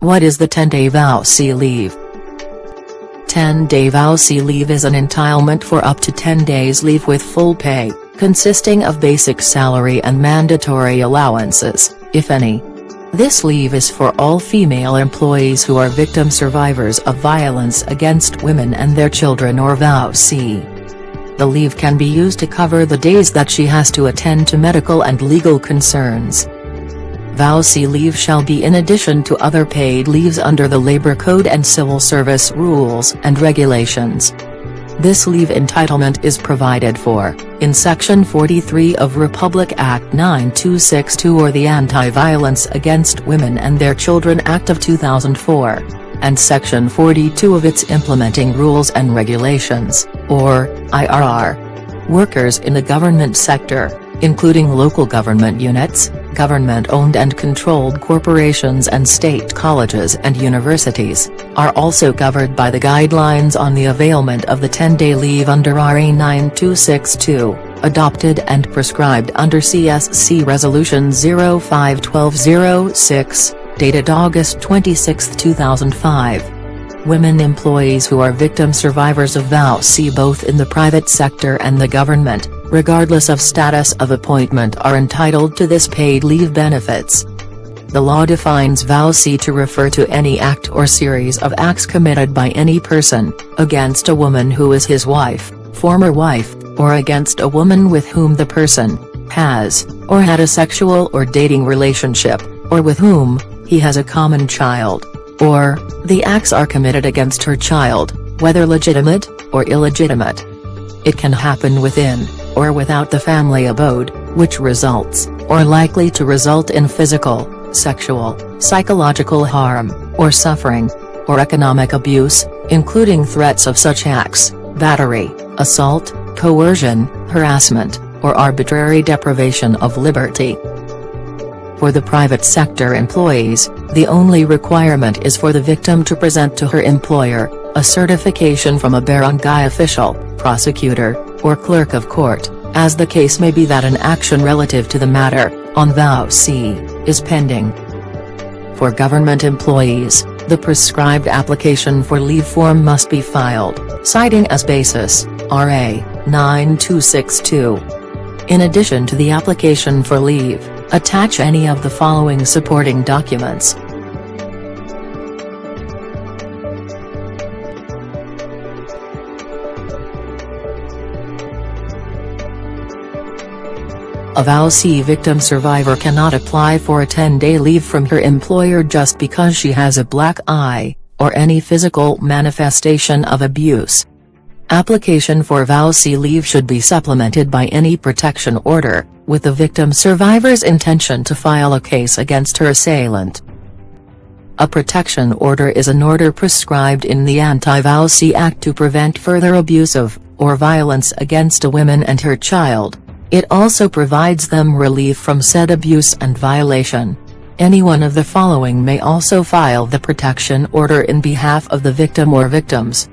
What is the 10-day VAWC leave? 10-day VAWC leave is an entitlement for up to 10 days leave with full pay, consisting of basic salary and mandatory allowances, if any. This leave is for all female employees who are victim survivors of violence against women and their children or VAWC. The leave can be used to cover the days that she has to attend to medical and legal concerns. VAWC leave shall be in addition to other paid leaves under the Labor Code and Civil Service rules and regulations. This leave entitlement is provided for, in Section 43 of Republic Act 9262 or the Anti-Violence Against Women and Their Children Act of 2004, and Section 42 of its implementing rules and regulations, or IRR. Workers in the government sector, including local government units, government-owned and controlled corporations and state colleges and universities, are also covered by the guidelines on the availment of the 10-day leave under RA 9262, adopted and prescribed under CSC Resolution 05-1206, dated August 26, 2005. Women employees who are victim survivors of VAWC both in the private sector and the government, regardless of status of appointment, are entitled to this paid leave benefits. The law defines VAWC to refer to any act or series of acts committed by any person, against a woman who is his wife, former wife, or against a woman with whom the person has, or had a sexual or dating relationship, or with whom he has a common child, or the acts are committed against her child, whether legitimate or illegitimate. It can happen within, or without the family abode, which results, or likely to result in physical, sexual, psychological harm, or suffering, or economic abuse, including threats of such acts, battery, assault, coercion, harassment, or arbitrary deprivation of liberty. For the private sector employees, the only requirement is for the victim to present to her employer a certification from a barangay official, prosecutor, or clerk of court, as the case may be, that an action relative to the matter, on VAWC, is pending. For government employees, the prescribed application for leave form must be filed, citing as basis, RA 9262. In addition to the application for leave, attach any of the following supporting documents. A VAWC victim survivor cannot apply for a 10-day leave from her employer just because she has a black eye, or any physical manifestation of abuse. Application for VAWC leave should be supplemented by any protection order, with the victim survivor's intention to file a case against her assailant. A protection order is an order prescribed in the Anti-VAWC Act to prevent further abuse of, or violence against a woman and her child. It also provides them relief from said abuse and violation. Any one of the following may also file the protection order in behalf of the victim or victims.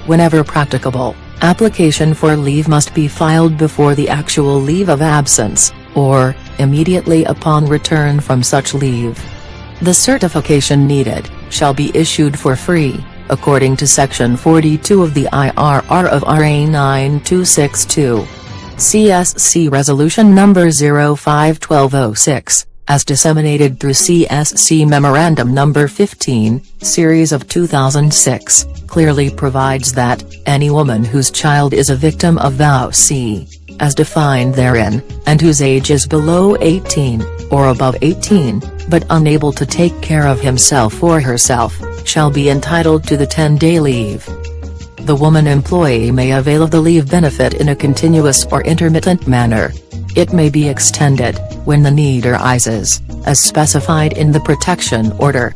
Whenever practicable, application for leave must be filed before the actual leave of absence, or immediately upon return from such leave. The certification needed shall be issued for free, according to Section 42 of the IRR of RA 9262. CSC Resolution No. 05-1206, as disseminated through CSC Memorandum No. 15, Series of 2006, clearly provides that, any woman whose child is a victim of VAWC, as defined therein, and whose age is below 18, or above 18, but unable to take care of himself or herself, shall be entitled to the 10-day leave. The woman employee may avail of the leave benefit in a continuous or intermittent manner. It may be extended, when the need arises. as specified in the protection order.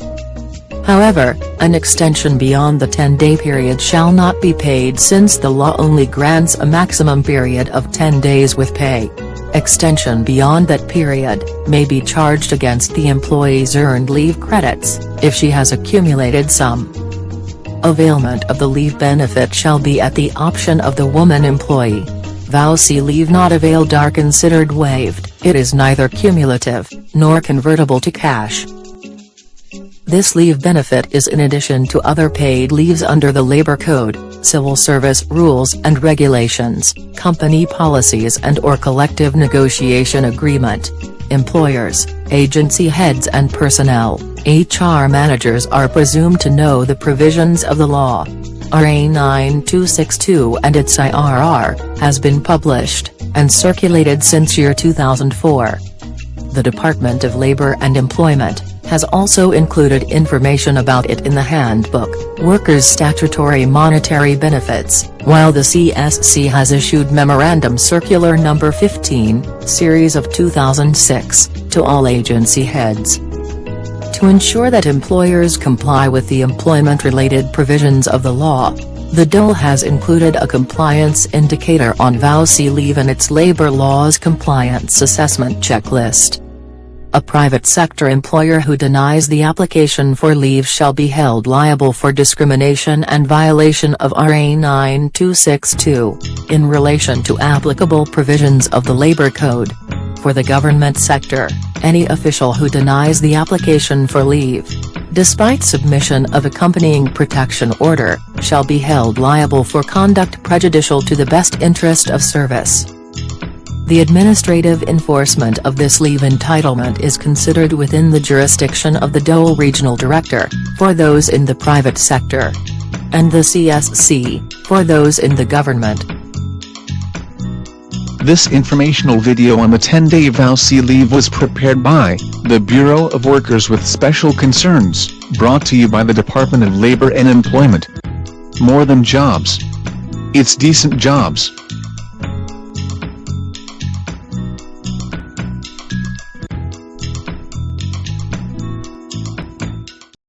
However, an extension beyond the 10-day period shall not be paid since the law only grants a maximum period of 10 days with pay. Extension beyond that period may be charged against the employee's earned leave credits, if she has accumulated some. Availment of the leave benefit shall be at the option of the woman employee. VAWC leave not availed are considered waived. It is neither cumulative, nor convertible to cash. This leave benefit is in addition to other paid leaves under the Labor Code, Civil Service rules and regulations, company policies and/or collective negotiation agreement. Employers, agency heads and personnel, HR managers are presumed to know the provisions of the law. RA 9262 and its IRR has been published and circulated since year 2004. The Department of Labor and Employment has also included information about it in the Handbook, Workers' Statutory Monetary Benefits, while the CSC has issued Memorandum Circular No. 15, Series of 2006, to all agency heads. To ensure that employers comply with the employment-related provisions of the law, the DOLE has included a compliance indicator on VAWC leave in its labor laws compliance assessment checklist. A private sector employer who denies the application for leave shall be held liable for discrimination and violation of RA 9262, in relation to applicable provisions of the Labor Code. For the government sector, any official who denies the application for leave, despite submission of accompanying protection order, shall be held liable for conduct prejudicial to the best interest of service. The administrative enforcement of this leave entitlement is considered within the jurisdiction of the DOLE Regional Director, for those in the private sector, and the CSC, for those in the government. This informational video on the 10-day VAWC leave was prepared by the Bureau of Workers with Special Concerns, brought to you by the Department of Labor and Employment. More than jobs. It's decent jobs.